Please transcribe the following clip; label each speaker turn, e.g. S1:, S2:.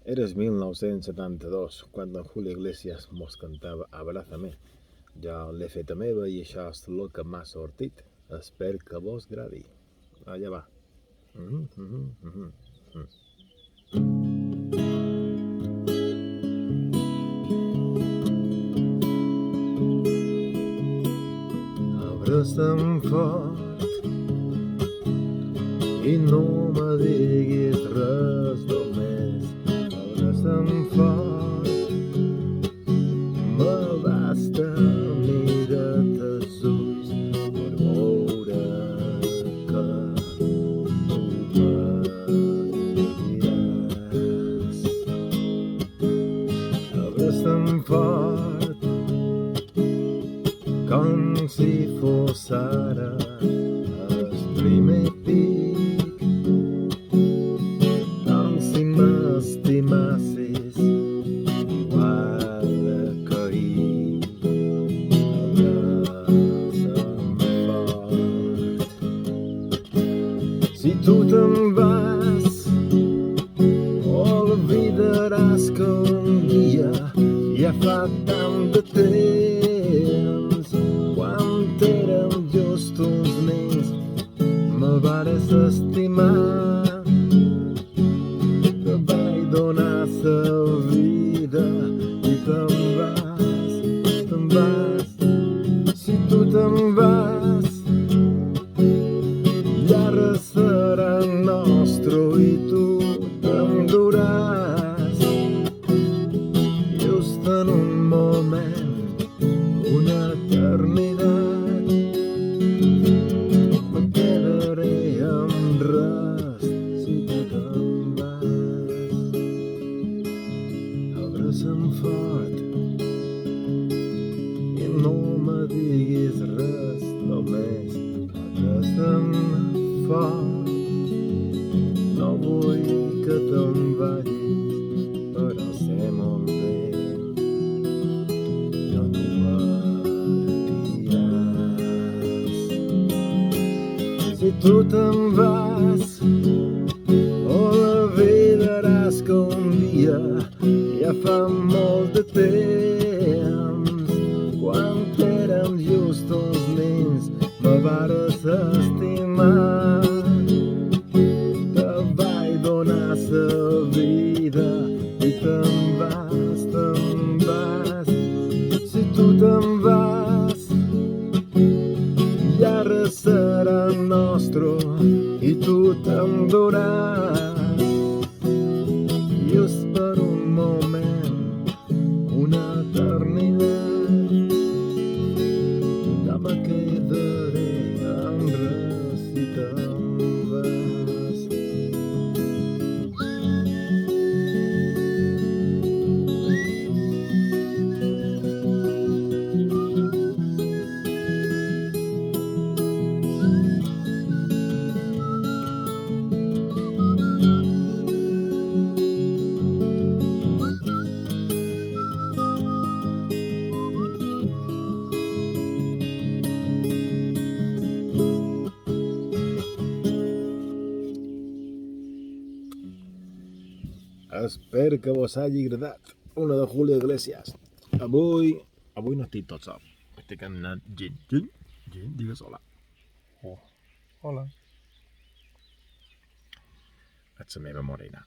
S1: Eres 1972, quan en Julio Iglesias mos cantava Abrázame. Jo l'he feta meva i això és el que m'ha sortit. Espero que vos agradi. Allà va. Abraça'm fort i no me diguis res només. Abraça'm fort, me basta mira't als ulls per veure que tu patiràs. Abraça'm fort, com si fos ara el primer pic, com si m'estimassis igual que ahir. Abraça'm fort. Si tu te'n vas, oblidaràs que un dia ja fa tant de temps, quan érem just uns nens, me vares estimar, te vaig donar la vida i te'n vas. Si tu te'n vas, i ara serà nostre i tu t'enduràs. Just en un moment, una eternitat, me quedaré amb res si tu te'n vas. Abraça'm fort i no me diguis res només. Abraça'm fort, no vull que te'n vagis, però sé molt bé que tu partiràs. Si tu te'n vas, oblidaràs que un dia ja fa molt de temps, quan érem just uns nens, me vares estimar, te vaig donar la vida i te'n vas. Si tu te'n vas, i ara serà nostre i tu t'enduràs. Just per un moment, una eternitat, ja me quedaré amb res si te'n vas. Espero que vos hagi agradat. Una de Julio Iglesias. Avui no estic tot sol. Estic anant gent, digues hola.
S2: Oh, hola.
S1: Ets la meva morena.